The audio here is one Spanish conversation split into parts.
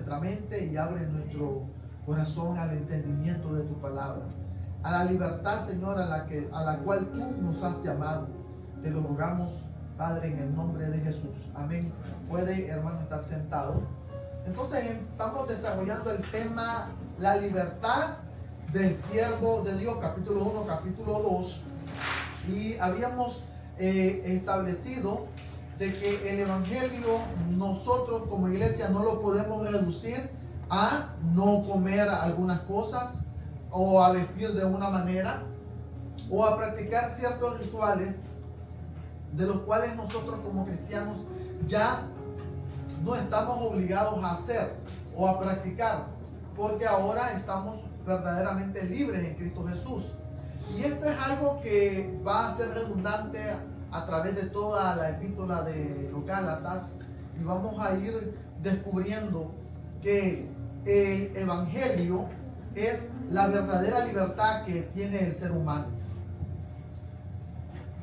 nuestra mente y abre nuestro corazón al entendimiento de tu palabra, a la libertad, Señor, a la cual tú nos has llamado. Te lo rogamos, Padre, en el nombre de Jesús. Amén. Puede, hermano, estar sentado. Entonces estamos desarrollando el tema la libertad del siervo de Dios, capítulo 1, capítulo 2, y habíamos establecido de que el evangelio nosotros como iglesia no lo podemos reducir a no comer algunas cosas o a vestir de una manera o a practicar ciertos rituales de los cuales nosotros como cristianos ya no estamos obligados a hacer o a practicar, porque ahora estamos verdaderamente libres en Cristo Jesús. Y esto es algo que va a ser redundante a través de toda la epístola de los Gálatas, y vamos a ir descubriendo que el evangelio es la verdadera libertad que tiene el ser humano.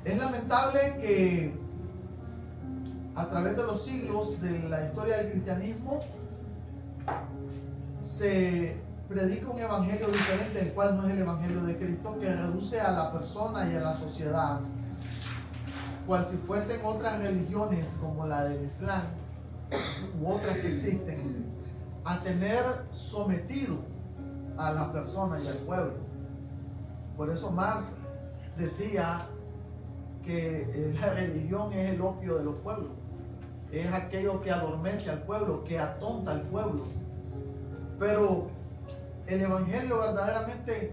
Es lamentable que a través de los siglos de la historia del cristianismo se predica un evangelio diferente, el cual no es el evangelio de Cristo, que reduce a la persona y a la sociedad, cual si fuesen otras religiones como la del Islam u otras que existen, a tener sometido a la persona y al pueblo. Por eso Marx decía que la religión es el opio de los pueblos, es aquello que adormece al pueblo, que atonta al pueblo. Pero el evangelio verdaderamente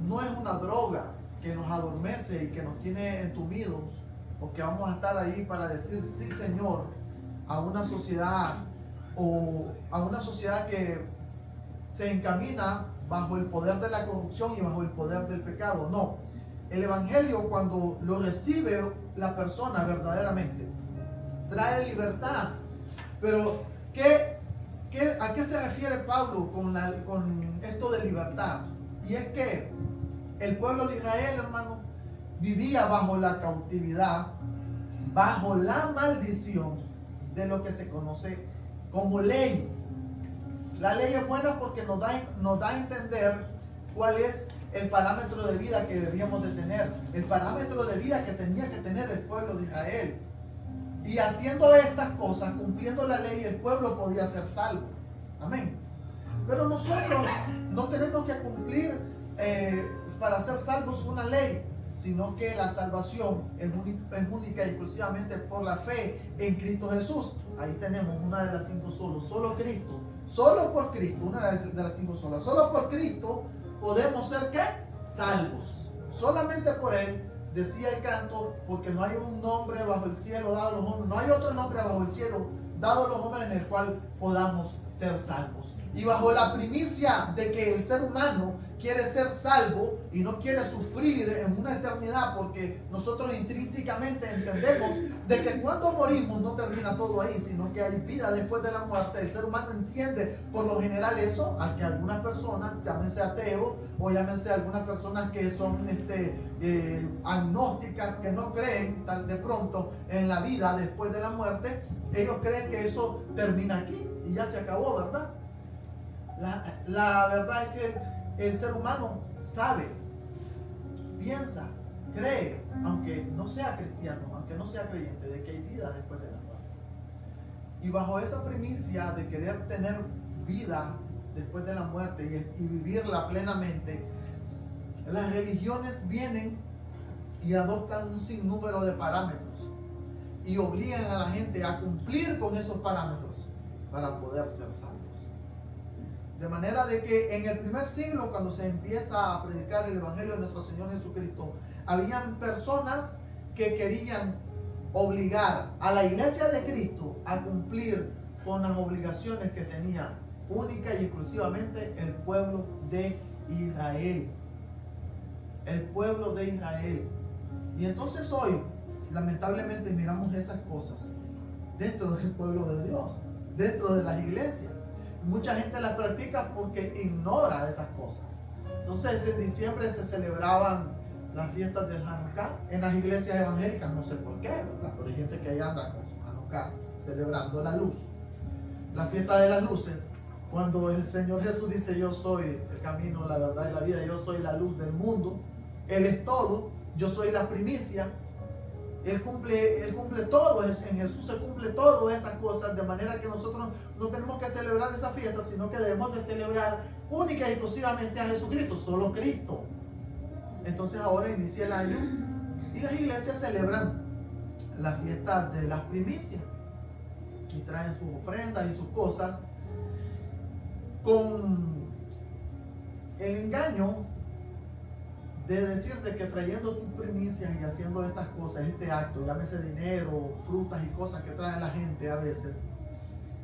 no es una droga que nos adormece y que nos tiene entumidos, o que vamos a estar ahí para decir sí, Señor, a una sociedad o a una sociedad que se encamina bajo el poder de la corrupción y bajo el poder del pecado. No, el evangelio, cuando lo recibe la persona verdaderamente, trae libertad. Pero ¿a qué se refiere Pablo con esto de libertad? Y es que el pueblo de Israel, hermano, vivía bajo la cautividad, bajo la maldición de lo que se conoce como ley. La ley es buena porque nos da a entender cuál es el parámetro de vida que debíamos de tener, el parámetro de vida que tenía que tener el pueblo de Israel. Y haciendo estas cosas, cumpliendo la ley, el pueblo podía ser salvo. Amén. Pero nosotros no tenemos que cumplir para ser salvos una ley, sino que la salvación es única y exclusivamente por la fe en Cristo Jesús. Ahí tenemos una de las 5 solos, solo Cristo, solo por Cristo, una de las 5 solas, solo por Cristo podemos ser ¿qué? Salvos. Solamente por Él, decía el canto, porque no hay un nombre bajo el cielo dado a los hombres, no hay otro nombre bajo el cielo dado a los hombres en el cual podamos ser salvos. Y bajo la primicia de que el ser humano quiere ser salvo y no quiere sufrir en una eternidad, porque nosotros intrínsecamente entendemos de que cuando morimos no termina todo ahí, sino que hay vida después de la muerte. El ser humano entiende por lo general eso, al que algunas personas, llámense ateos o llámense algunas personas que son agnósticas, que no creen tal de pronto en la vida después de la muerte, ellos creen que eso termina aquí y ya se acabó, ¿verdad? La verdad es que el ser humano sabe, piensa, cree, aunque no sea cristiano, aunque no sea creyente, de que hay vida después de la muerte. Y bajo esa primicia de querer tener vida después de la muerte y vivirla plenamente, las religiones vienen y adoptan un sinnúmero de parámetros y obligan a la gente a cumplir con esos parámetros para poder ser salvos. De manera de que en el primer siglo, cuando se empieza a predicar el evangelio de nuestro Señor Jesucristo, habían personas que querían obligar a la iglesia de Cristo a cumplir con las obligaciones que tenía única y exclusivamente el pueblo de Israel. El pueblo de Israel. Y entonces hoy, lamentablemente, miramos esas cosas dentro del pueblo de Dios, dentro de las iglesias. Mucha gente las practica porque ignora esas cosas. Entonces en diciembre se celebraban las fiestas del Hanukkah en las iglesias evangélicas, no sé por qué, ¿verdad? Pero hay gente que ahí anda con su Hanukkah celebrando la luz, la fiesta de las luces. Cuando el Señor Jesús dice: yo soy el camino, la verdad y la vida, yo soy la luz del mundo, Él es todo, yo soy la primicia. Él cumple todo, en Jesús se cumple todas esas cosas, de manera que nosotros no tenemos que celebrar esa fiesta, sino que debemos de celebrar única y exclusivamente a Jesucristo, solo Cristo. Entonces ahora inicia el año y las iglesias celebran la fiesta de las primicias y traen sus ofrendas y sus cosas con el engaño de decirte que trayendo tus primicias y haciendo estas cosas, este acto, llámese dinero, frutas y cosas que trae la gente a veces,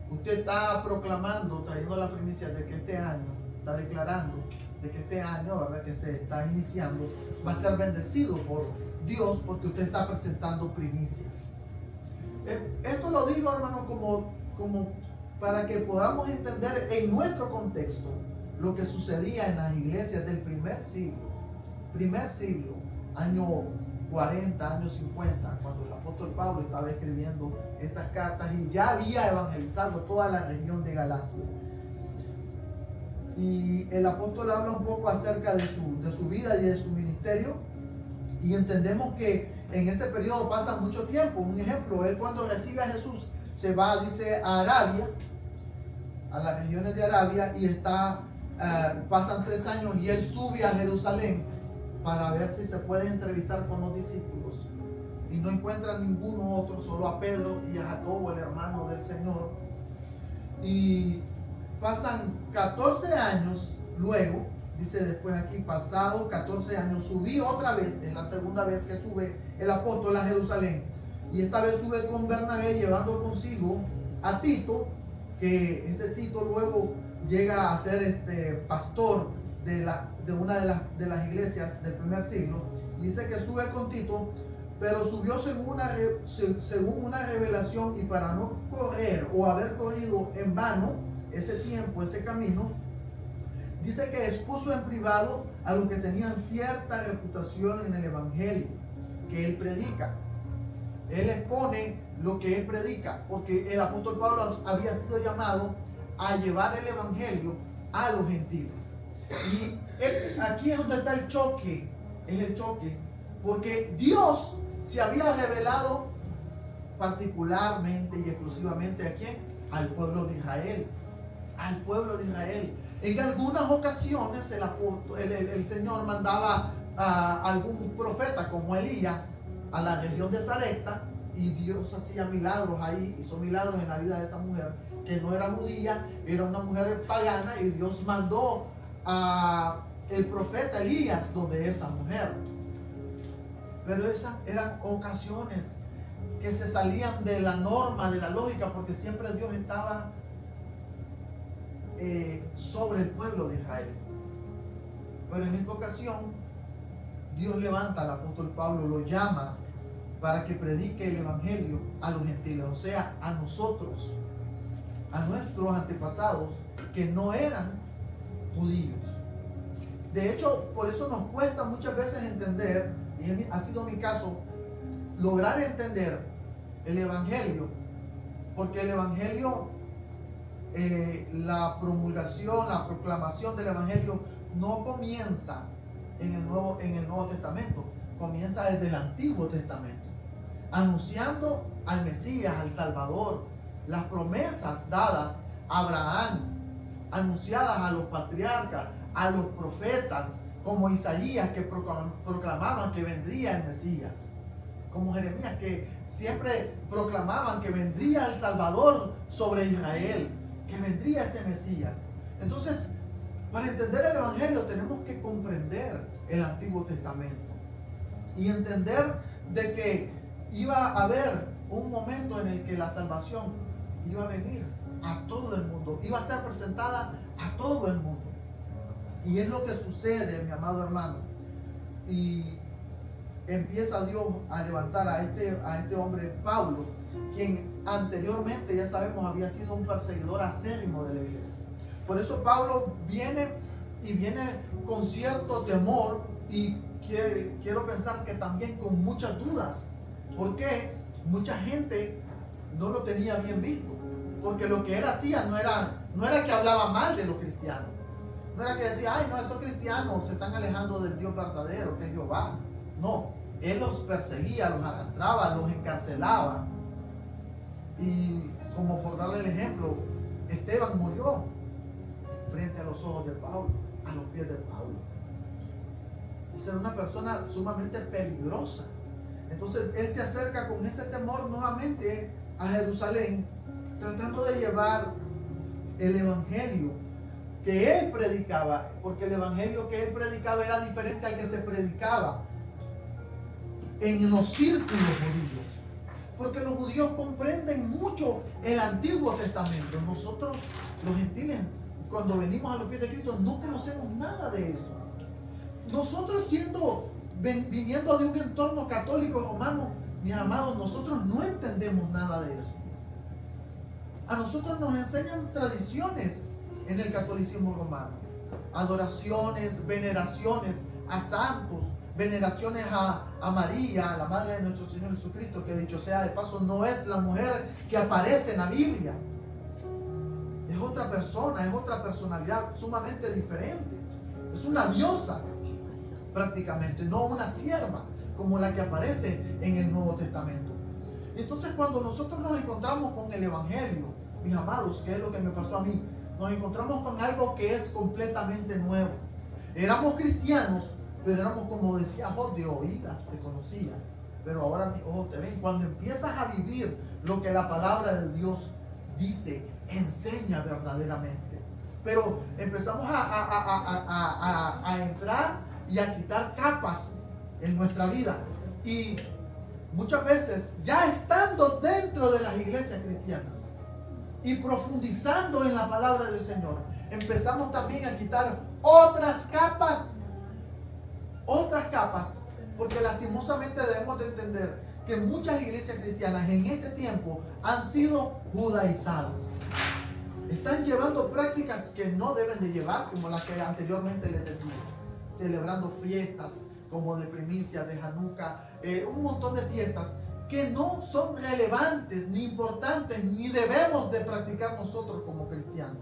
usted está proclamando, trayendo la primicia de que este año, está declarando de que este año, ¿verdad?, que se está iniciando, va a ser bendecido por Dios porque usted está presentando primicias. Esto lo digo, hermano, como para que podamos entender en nuestro contexto lo que sucedía en las iglesias del primer siglo, año 40, año 50, cuando el apóstol Pablo estaba escribiendo estas cartas y ya había evangelizado toda la región de Galacia. Y el apóstol habla un poco acerca de su vida y de su ministerio, y entendemos que en ese periodo pasa mucho tiempo. Un ejemplo, él cuando recibe a Jesús se va, dice, a Arabia, a las regiones de Arabia, y pasan 3 años y él sube a Jerusalén para ver si se puede entrevistar con los discípulos, y no encuentra ninguno otro, solo a Pedro y a Jacobo, el hermano del Señor. Y pasan 14 años luego, dice después aquí, pasados 14 años, subí otra vez, es la segunda vez que sube el apóstol a Jerusalén, y esta vez sube con Bernabé llevando consigo a Tito, que este Tito luego llega a ser pastor de una de las iglesias del primer siglo. Y dice que sube con Tito, pero subió según una revelación, y para no correr o haber corrido en vano ese tiempo, ese camino, dice que expuso en privado a los que tenían cierta reputación en el evangelio que él predica. Él expone lo que él predica, porque el apóstol Pablo había sido llamado a llevar el evangelio a los gentiles. Y aquí es donde está el choque, porque Dios se había revelado particularmente y exclusivamente ¿a quién? Al pueblo de Israel. En algunas ocasiones el Señor mandaba a algún profeta como Elías a la región de Sarepta, y Dios hacía milagros ahí, hizo milagros en la vida de esa mujer que no era judía, era una mujer pagana, y Dios mandó a el profeta Elías donde esa mujer. Pero esas eran ocasiones que se salían de la norma, de la lógica, porque siempre Dios estaba sobre el pueblo de Israel. Pero en esta ocasión Dios levanta al apóstol Pablo, lo llama para que predique el evangelio a los gentiles, o sea, a nosotros, a nuestros antepasados que no eran judíos. De hecho, por eso nos cuesta muchas veces entender, y ha sido mi caso, lograr entender el evangelio, porque el evangelio, la promulgación, la proclamación del evangelio no comienza en el Nuevo Testamento, comienza desde el Antiguo Testamento, anunciando al Mesías, al Salvador, las promesas dadas a Abraham, anunciadas a los patriarcas, a los profetas, como Isaías, que proclamaban que vendría el Mesías, como Jeremías, que siempre proclamaban que vendría el Salvador sobre Israel, que vendría ese Mesías. Entonces, para entender el evangelio tenemos que comprender el Antiguo Testamento y entender de que iba a haber un momento en el que la salvación iba a venir a todo el mundo, iba a ser presentada a todo el mundo. Y es lo que sucede, mi amado hermano. Y empieza Dios a levantar a este hombre Pablo, quien anteriormente, ya sabemos, había sido un perseguidor acérrimo de la iglesia. Por eso Pablo viene con cierto temor, y quiero pensar que también con muchas dudas, porque mucha gente no lo tenía bien visto, porque lo que él hacía no era no era que hablaba mal de los cristianos. No era que decía, ay, no, esos cristianos se están alejando del Dios verdadero, que es Jehová. No, él los perseguía, los arrastraba, los encarcelaba. Y como por darle el ejemplo, Esteban murió frente a los ojos de Pablo, a los pies de Pablo. Esa era una persona sumamente peligrosa. Entonces él se acerca con ese temor nuevamente a Jerusalén, tratando de llevar el evangelio que él predicaba, porque el evangelio que él predicaba era diferente al que se predicaba en los círculos judíos, porque los judíos comprenden mucho el Antiguo Testamento. Nosotros, los gentiles, cuando venimos a los pies de Cristo, no conocemos nada de eso. Nosotros viniendo de un entorno católico romano, mis amados, nosotros no entendemos nada de eso. A nosotros nos enseñan tradiciones en el catolicismo romano, adoraciones, veneraciones a santos, veneraciones a María, la madre de nuestro Señor Jesucristo, que dicho sea de paso, no es la mujer que aparece en la Biblia. Es otra persona, es otra personalidad sumamente diferente. Es una diosa, prácticamente, no una sierva, como la que aparece en el Nuevo Testamento. Entonces, cuando nosotros nos encontramos con el Evangelio, mis amados, que es lo que me pasó a mí, nos encontramos con algo que es completamente nuevo. Éramos cristianos, pero éramos, como decía Job, de oídas, te conocía, pero ahora mis ojos te ven. Cuando empiezas a vivir lo que la palabra de Dios dice, enseña verdaderamente. Pero empezamos a entrar y a quitar capas en nuestra vida. Y muchas veces, ya estando dentro de las iglesias cristianas y profundizando en la palabra del Señor, empezamos también a quitar otras capas, porque lastimosamente debemos de entender que muchas iglesias cristianas en este tiempo han sido judaizadas. Están llevando prácticas que no deben de llevar, como las que anteriormente les decía, celebrando fiestas como de primicias, de Hanukkah, un montón de fiestas que no son relevantes ni importantes ni debemos de practicar nosotros como cristianos.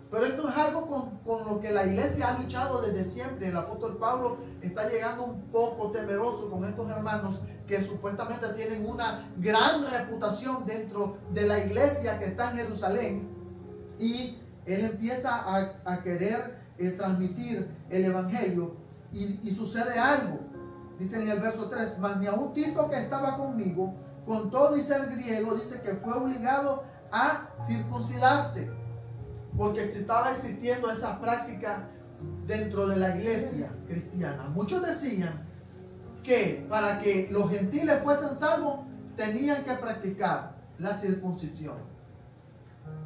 Pero esto es algo con lo que la iglesia ha luchado desde siempre. El apóstol Pablo está llegando un poco temeroso con estos hermanos que supuestamente tienen una gran reputación dentro de la iglesia que está en Jerusalén, y él empieza a querer transmitir el evangelio, y sucede algo. Dice en el verso 3, mas ni aun Tito, que estaba conmigo, con todo y ser griego, dice que fue obligado a circuncidarse, porque estaba existiendo esa práctica dentro de la iglesia cristiana. Muchos decían que para que los gentiles fuesen salvos tenían que practicar la circuncisión,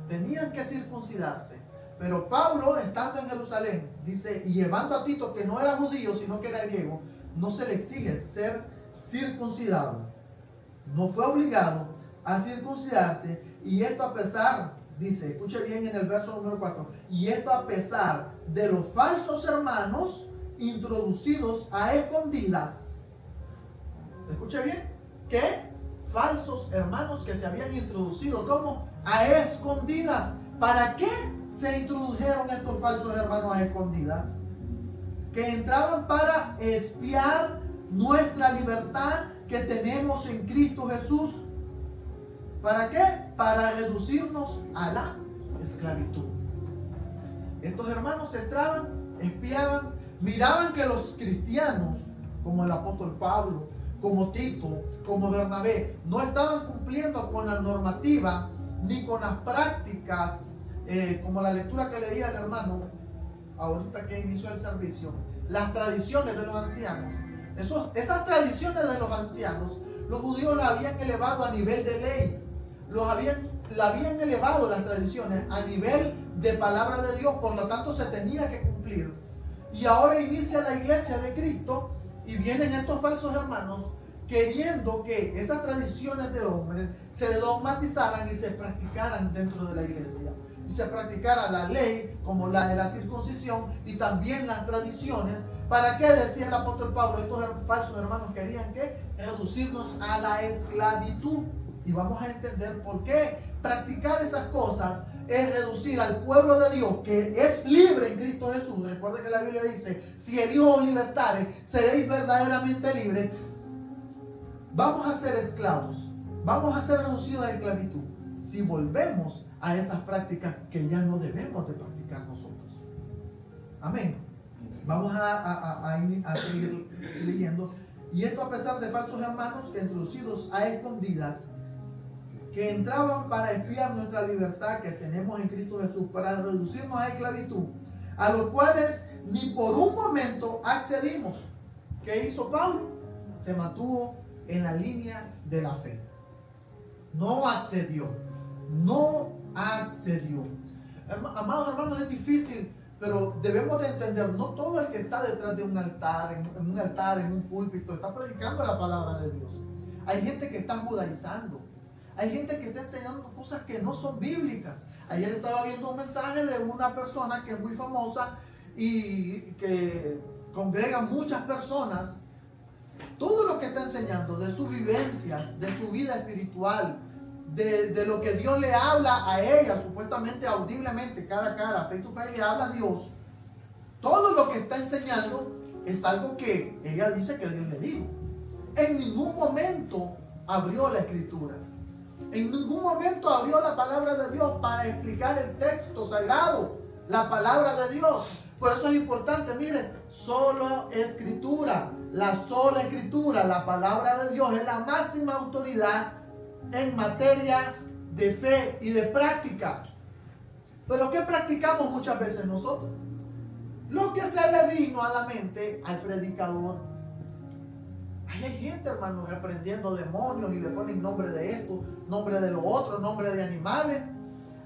tenían que circuncidarse. Pero Pablo, estando en Jerusalén, dice, y llevando a Tito, que no era judío sino que era griego, no se le exige ser circuncidado, no fue obligado a circuncidarse, y esto a pesar, dice, escuche bien en el verso número 4, y esto a pesar de los falsos hermanos introducidos a escondidas. Escuche bien, ¿qué? Falsos hermanos que se habían introducido, ¿cómo? A escondidas. ¿Para qué se introdujeron estos falsos hermanos a escondidas? Que entraban para espiar nuestra libertad que tenemos en Cristo Jesús. ¿Para qué? Para reducirnos a la esclavitud. Estos hermanos entraban, espiaban, miraban que los cristianos, como el apóstol Pablo, como Tito, como Bernabé, no estaban cumpliendo con la normativa ni con las prácticas, como la lectura que leía el hermano ahorita que inició el servicio, las tradiciones de los ancianos. Esas tradiciones de los ancianos, los judíos las habían elevado a nivel de ley, la habían elevado las tradiciones a nivel de palabra de Dios, por lo tanto se tenía que cumplir. Y ahora inicia la iglesia de Cristo y vienen estos falsos hermanos queriendo que esas tradiciones de hombres se dogmatizaran y se practicaran dentro de la iglesia. Y se practicara la ley como la de la circuncisión y también las tradiciones. ¿Para qué? Decía el apóstol Pablo, estos falsos hermanos querían que reducirnos a la esclavitud. Y vamos a entender por qué practicar esas cosas es reducir al pueblo de Dios, que es libre en Cristo Jesús. Recuerden que la Biblia dice, si el Hijo os libertare, seréis verdaderamente libres. Vamos a ser esclavos, vamos a ser reducidos a esclavitud si volvemos a esas prácticas que ya no debemos de practicar nosotros. Amén. Vamos a seguir leyendo. Y esto a pesar de falsos hermanos que introducidos a escondidas, que entraban para espiar nuestra libertad que tenemos en Cristo Jesús, para reducirnos a esclavitud, a los cuales ni por un momento accedimos. ¿Qué hizo Pablo? Se mantuvo en la línea de la fe. No accedió. No accedió. Amados hermanos, es difícil, pero debemos de entender, no todo el que está detrás de un altar, en un púlpito, está predicando la palabra de Dios. Hay gente que está judaizando. Hay gente que está enseñando cosas que no son bíblicas. Ayer estaba viendo un mensaje de una persona que es muy famosa y que congrega muchas personas. Todo lo que está enseñando de sus vivencias, de su vida espiritual, de lo que Dios le habla a ella, supuestamente audiblemente, cara a cara, face to face, le habla a Dios. Todo lo que está enseñando es algo que ella dice que Dios le dijo. En ningún momento abrió la escritura. En ningún momento abrió la palabra de Dios para explicar el texto sagrado, la palabra de Dios. Por eso es importante, miren, solo escritura, la sola escritura, la palabra de Dios es la máxima autoridad en materia de fe y de práctica. Pero ¿qué practicamos muchas veces nosotros? Lo que se le vino a la mente al predicador. Ahí hay gente, hermanos, reprendiendo demonios y le ponen nombre de esto, nombre de lo otro, nombre de animales.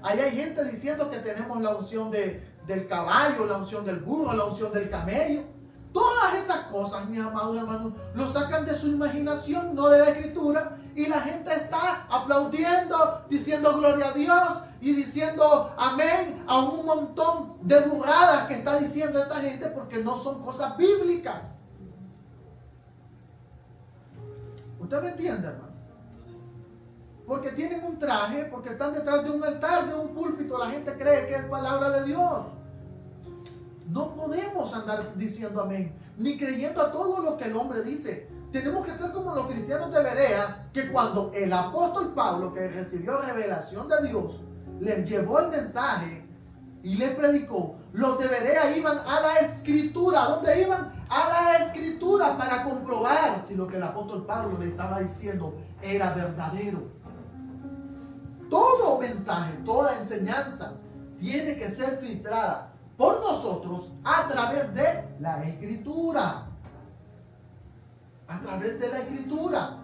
Ahí hay gente diciendo que tenemos la unción del caballo, la unción del burro, la unción del camello. Todas esas cosas, mis amados hermanos, lo sacan de su imaginación, no de la escritura. Y la gente está aplaudiendo, diciendo gloria a Dios y diciendo amén a un montón de burradas que está diciendo esta gente porque no son cosas bíblicas. ¿Usted me entiende, hermano? Porque tienen un traje, porque están detrás de un altar, de un púlpito, la gente cree que es palabra de Dios. No podemos andar diciendo amén, ni creyendo a todo lo que el hombre dice. Tenemos que ser como los cristianos de Berea, que cuando el apóstol Pablo, que recibió revelación de Dios, les llevó el mensaje y les predicó, los de Berea iban a la escritura. ¿Dónde iban? A la escritura para comprobar si lo que el apóstol Pablo le estaba diciendo era verdadero. Todo mensaje, toda enseñanza tiene que ser filtrada por nosotros a través de la escritura. A través de la escritura.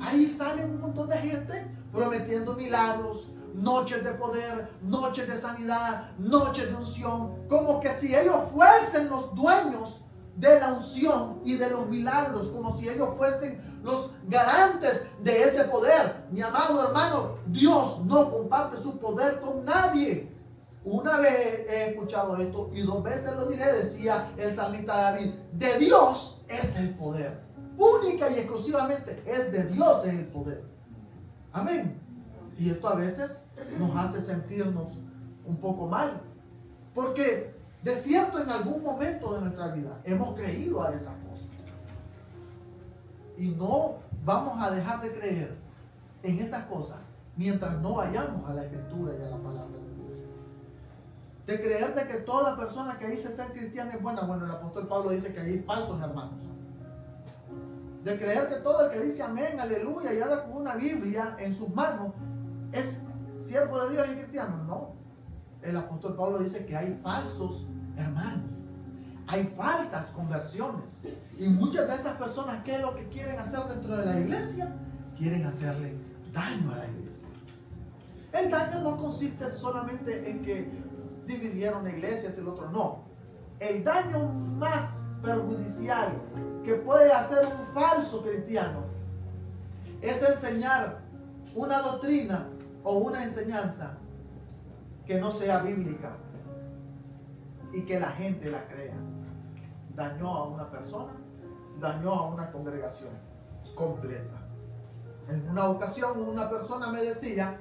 Ahí salen un montón de gente prometiendo milagros, noches de poder, noches de sanidad, noches de unción, como que si ellos fuesen los dueños de la unción y de los milagros, como si ellos fuesen los garantes de ese poder. Mi amado hermano, Dios no comparte su poder con nadie. Una vez he escuchado esto y 2 veces lo diré, decía el salmista David, de Dios es el poder. Única y exclusivamente es de Dios el poder. Amén. Y esto a veces nos hace sentirnos un poco mal, porque de cierto en algún momento de nuestra vida hemos creído a esas cosas. Y no vamos a dejar de creer en esas cosas mientras no vayamos a la escritura y a la palabra de Dios. De creer de que toda persona que dice ser cristiana es buena. Bueno, el apóstol Pablo dice que hay falsos hermanos. De creer que todo el que dice amén, aleluya y anda con una Biblia en sus manos es siervo de Dios y cristiano. No. El apóstol Pablo dice que hay falsos hermanos. Hay falsas conversiones. Y muchas de esas personas, ¿qué es lo que quieren hacer dentro de la iglesia? Quieren hacerle daño a la iglesia. El daño no consiste solamente en que dividieron la iglesia y el otro. No. El daño más perjudicial que puede hacer un falso cristiano es enseñar una doctrina o una enseñanza que no sea bíblica y que la gente la crea. Dañó a una persona, dañó a una congregación completa. En una ocasión una persona me decía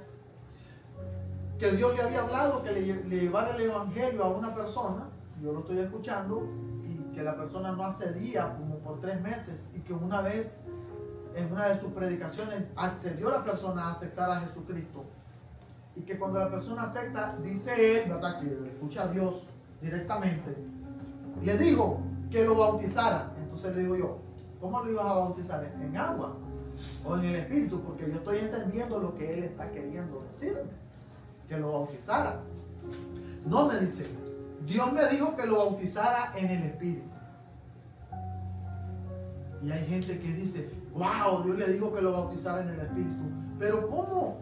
que Dios le había hablado que le llevara el evangelio a una persona. Yo lo estoy escuchando, y que la persona no accedía como por 3 meses, y que una vez en una de sus predicaciones accedió la persona a aceptar a Jesucristo, y que cuando la persona acepta, dice él, ¿verdad?, que escucha a Dios directamente, le dijo que lo bautizara. Entonces le digo yo, ¿cómo lo ibas a bautizar? ¿En agua o en el Espíritu? Porque yo estoy entendiendo lo que él está queriendo decirme, que lo bautizara. No, me dice, Dios me dijo que lo bautizara en el Espíritu. Y hay gente que dice, wow, Dios le dijo que lo bautizara en el Espíritu. Pero ¿cómo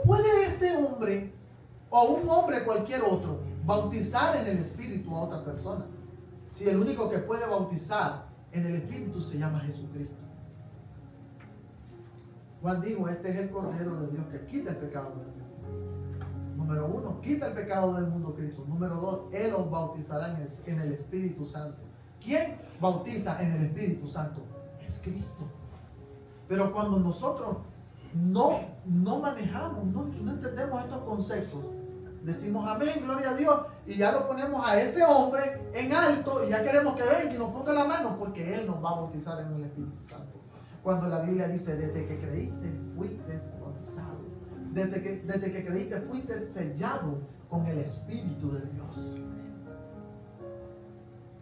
puede este hombre o un hombre cualquier otro bautizar en el Espíritu a otra persona? Si el único que puede bautizar en el Espíritu se llama Jesucristo. Juan dijo, este es el Cordero de Dios que quita el pecado del mundo. Número 1, quita el pecado del mundo Cristo. Número 2, Él os bautizará en el Espíritu Santo. ¿Quién bautiza en el Espíritu Santo? Es Cristo. Pero cuando nosotros no manejamos, no entendemos estos conceptos, decimos amén, gloria a Dios, y ya lo ponemos a ese hombre en alto, y ya queremos que venga y nos ponga la mano, porque Él nos va a bautizar en el Espíritu Santo. Cuando la Biblia dice, desde que creíste, fuiste bautizado. Desde que creíste, fuiste sellado con el Espíritu de Dios.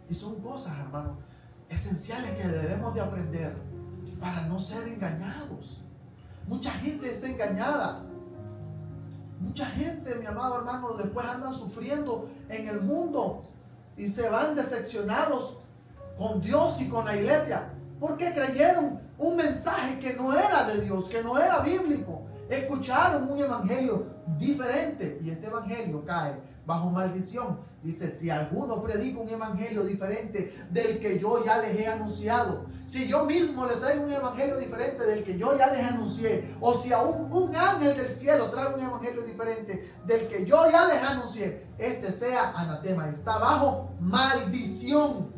Y son cosas, hermanos, esenciales que debemos de aprender para no ser engañados. Mucha gente es engañada. Mucha gente, mi amado hermano, después andan sufriendo en el mundo y se van decepcionados con Dios y con la iglesia, porque creyeron un mensaje que no era de Dios, que no era bíblico. Escucharon un evangelio diferente, y este evangelio cae bajo maldición. Dice, si alguno predica un evangelio diferente del que yo ya les he anunciado, si yo mismo le traigo un evangelio diferente del que yo ya les anuncié, o si aún un ángel del cielo trae un evangelio diferente del que yo ya les anuncié, este sea anatema, está bajo maldición.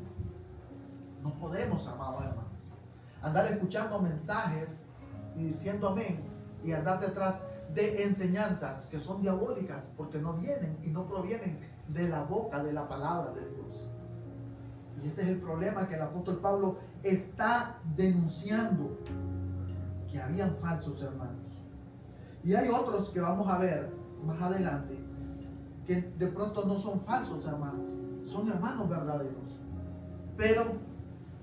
No podemos, amados hermanos, andar escuchando mensajes y diciendo amén, y andar detrás de enseñanzas que son diabólicas, porque no vienen y no provienen de la boca de la palabra de Dios. Y este es el problema que el apóstol Pablo está denunciando, que habían falsos hermanos. Y hay otros que vamos a ver más adelante, que de pronto no son falsos hermanos, son hermanos verdaderos, pero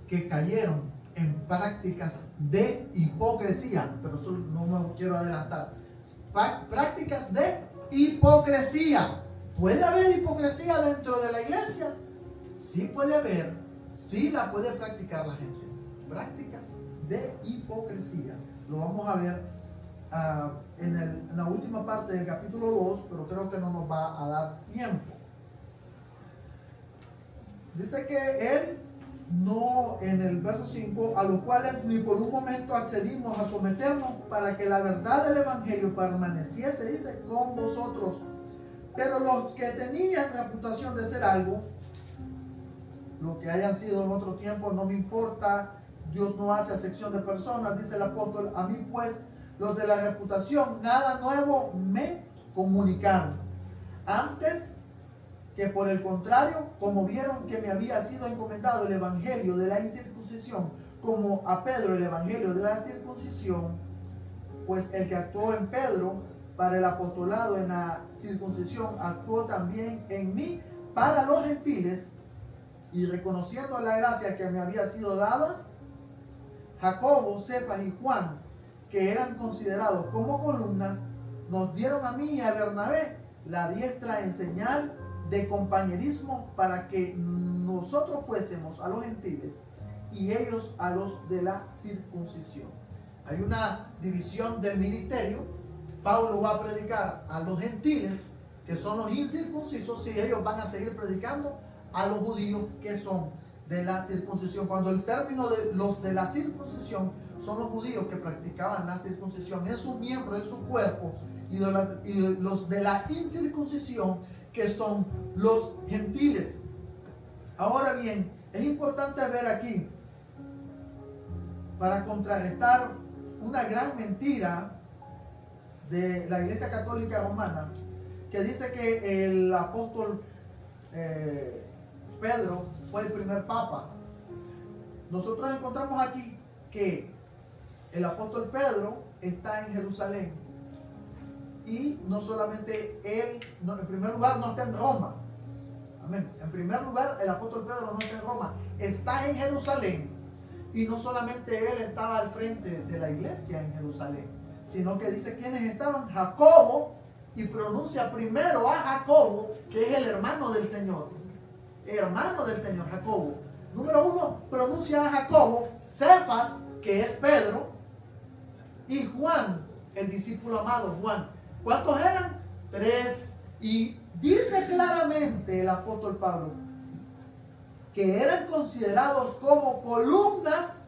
que cayeron en prácticas de hipocresía. Pero eso no me quiero adelantar. Prácticas de hipocresía. ¿Puede haber hipocresía dentro de la iglesia? Sí puede haber, sí la puede practicar la gente. Prácticas de hipocresía. Lo vamos a ver en la última parte del capítulo 2, pero creo que no nos va a dar tiempo. Dice que él no, en el verso 5, a los cuales ni por un momento accedimos a someternos para que la verdad del evangelio permaneciese, dice, con vosotros. Pero los que tenían reputación de ser algo, lo que hayan sido en otro tiempo, no me importa, Dios no hace acepción de personas, dice el apóstol, a mí pues los de la reputación nada nuevo me comunicaron. Antes que por el contrario, como vieron que me había sido encomendado el evangelio de la incircuncisión, como a Pedro el evangelio de la circuncisión, pues el que actuó en Pedro para el apostolado en la circuncisión, actuó también en mí para los gentiles, y reconociendo la gracia que me había sido dada, Jacobo, Cefas y Juan, que eran considerados como columnas, nos dieron a mí y a Bernabé la diestra en señal de compañerismo para que nosotros fuésemos a los gentiles y ellos a los de la circuncisión. Hay una división del ministerio. Pablo va a predicar a los gentiles, que son los incircuncisos, y ellos van a seguir predicando a los judíos, que son de la circuncisión. Cuando el término de los de la circuncisión son los judíos que practicaban la circuncisión en sus miembros, en su cuerpo, y los de la incircuncisión, que son los gentiles. Ahora bien, es importante ver aquí, para contrarrestar una gran mentira de la Iglesia Católica Romana, que dice que el apóstol Pedro fue el primer papa. Nosotros encontramos aquí que el apóstol Pedro está en Jerusalén y no solamente él, en primer lugar no está en Roma. Amén. En primer lugar, el apóstol Pedro no está en Roma, está en Jerusalén. Y no solamente él estaba al frente de la iglesia en Jerusalén, sino que dice quiénes estaban: Jacobo, y pronuncia primero a Jacobo, que es el hermano del Señor. Hermano del Señor, Jacobo. Número 1, pronuncia a Jacobo, Cefas, que es Pedro, y Juan, el discípulo amado Juan. ¿Cuántos eran? 3. Y dice claramente el apóstol Pablo que eran considerados como columnas.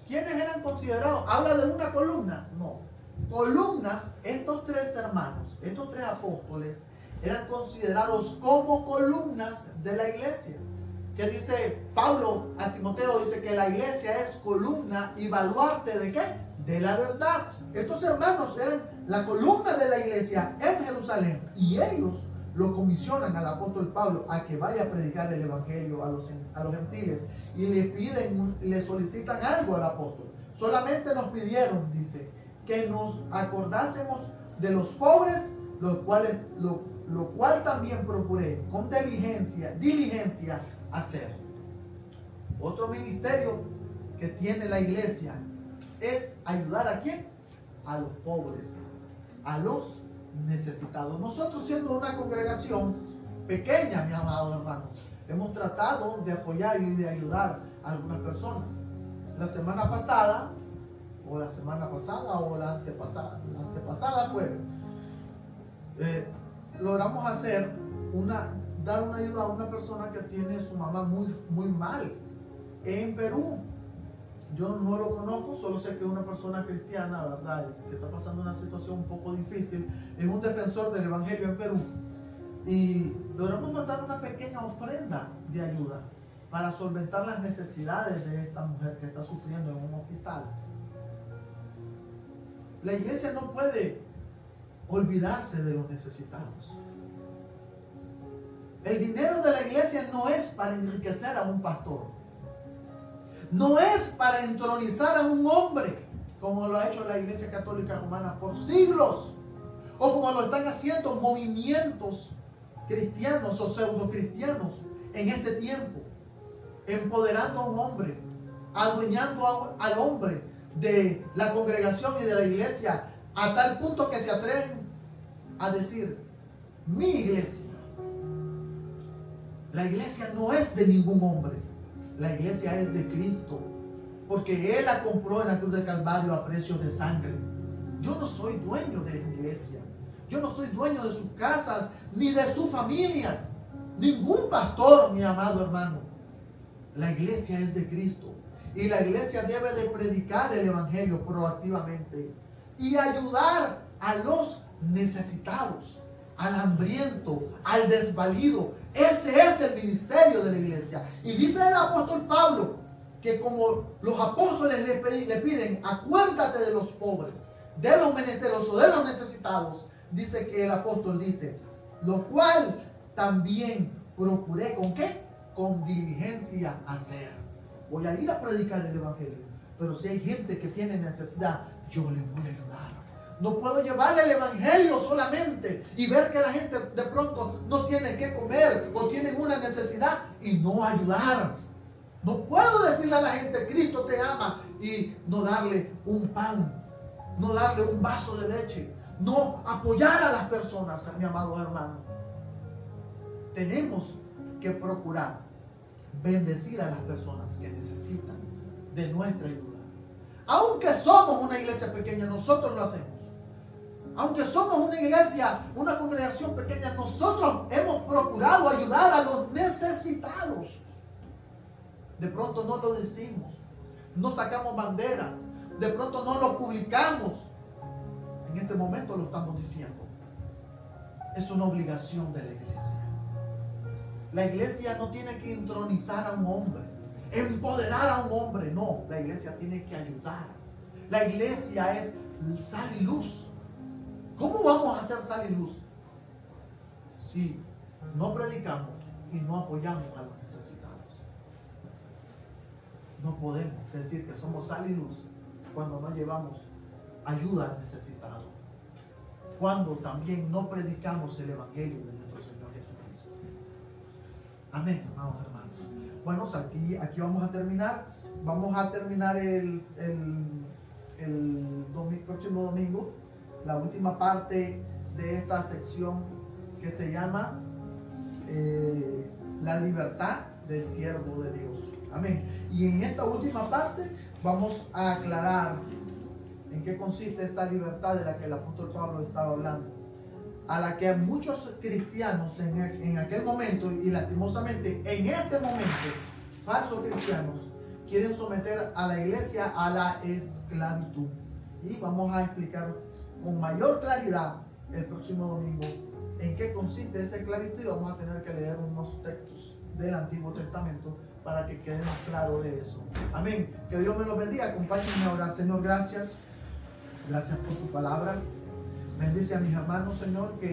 ¿Quiénes eran considerados? ¿Habla de una columna? No. Columnas, estos 3 hermanos, estos 3 apóstoles, eran considerados como columnas de la iglesia. ¿Qué dice Pablo a Timoteo? Dice que la iglesia es columna y baluarte ¿de qué? De la verdad. Estos hermanos eran la columna de la iglesia en Jerusalén y ellos lo comisionan al apóstol Pablo a que vaya a predicar el evangelio a los gentiles y le solicitan algo al apóstol. Solamente nos pidieron, dice, que nos acordásemos de los pobres, lo cual también procuré con diligencia hacer. Otro ministerio que tiene la iglesia es ayudar ¿a quién? A los pobres, a los necesitados. Nosotros, siendo una congregación pequeña, mi amado hermano, hemos tratado de apoyar y de ayudar a algunas personas. La semana pasada o la antepasada fue, logramos dar una ayuda a una persona que tiene su mamá muy mal en Perú. Yo no lo conozco, solo sé que es una persona cristiana, ¿verdad?, que está pasando una situación un poco difícil. Es un defensor del evangelio en Perú. Y logramos mandar una pequeña ofrenda de ayuda para solventar las necesidades de esta mujer que está sufriendo en un hospital. La iglesia no puede olvidarse de los necesitados. El dinero de la iglesia no es para enriquecer a un pastor. No es para entronizar a un hombre, como lo ha hecho la Iglesia Católica Romana por siglos, o como lo están haciendo movimientos cristianos o pseudocristianos en este tiempo, empoderando a un hombre, adueñando al hombre de la congregación y de la iglesia, a tal punto que se atreven a decir: mi iglesia. La iglesia no es de ningún hombre. La iglesia es de Cristo, porque Él la compró en la cruz del Calvario a precio de sangre. Yo no soy dueño de la iglesia. Yo no soy dueño de sus casas, ni de sus familias. Ningún pastor, mi amado hermano. La iglesia es de Cristo. Y la iglesia debe de predicar el evangelio proactivamente y ayudar a los necesitados, al hambriento, al desvalido. Ese es el ministerio de la iglesia. Y dice el apóstol Pablo que como los apóstoles le piden, acuérdate de los pobres, de los menesterosos, de los necesitados, dice que el apóstol dice, lo cual también procuré, ¿con qué? Con diligencia hacer. Voy a ir a predicar el evangelio, pero si hay gente que tiene necesidad, yo les voy a ayudar. No puedo llevar el evangelio solamente y ver que la gente de pronto no tiene que comer o tienen una necesidad y no ayudar. No puedo decirle a la gente, Cristo te ama, y no darle un pan, no darle un vaso de leche, no apoyar a las personas, mi amado hermano. Tenemos que procurar bendecir a las personas que necesitan de nuestra ayuda. Aunque somos una iglesia pequeña, nosotros lo hacemos. Aunque somos una iglesia, una congregación pequeña, nosotros hemos procurado ayudar a los necesitados. De pronto no lo decimos, no sacamos banderas, de pronto no lo publicamos. En este momento lo estamos diciendo. Es una obligación de la iglesia. La iglesia no tiene que entronizar a un hombre, empoderar a un hombre. No, la iglesia tiene que ayudar. La iglesia es sal y luz. ¿Cómo vamos a hacer sal y luz? si no predicamos y no apoyamos a los necesitados. No podemos decir que somos sal y luz cuando no llevamos ayuda al necesitado, cuando también no predicamos el Evangelio de nuestro Señor Jesucristo. Amén, amados hermanos. Bueno, aquí vamos a terminar. Vamos a terminar el próximo domingo, la última parte de esta sección que se llama la libertad del siervo de Dios. Amén. Y en esta última parte vamos a aclarar en qué consiste esta libertad de la que el apóstol Pablo estaba hablando, a la que muchos cristianos en aquel momento y lastimosamente en este momento, falsos cristianos, quieren someter a la iglesia a la esclavitud. Y vamos a explicar con mayor claridad el próximo domingo en qué consiste esa esclavitud, y vamos a tener que leer unos textos del Antiguo Testamento para que quede más claro de eso. Amén. Que Dios me los bendiga. Acompáñenme a orar. Señor, gracias. Gracias por tu palabra. Bendice a mis hermanos, Señor, que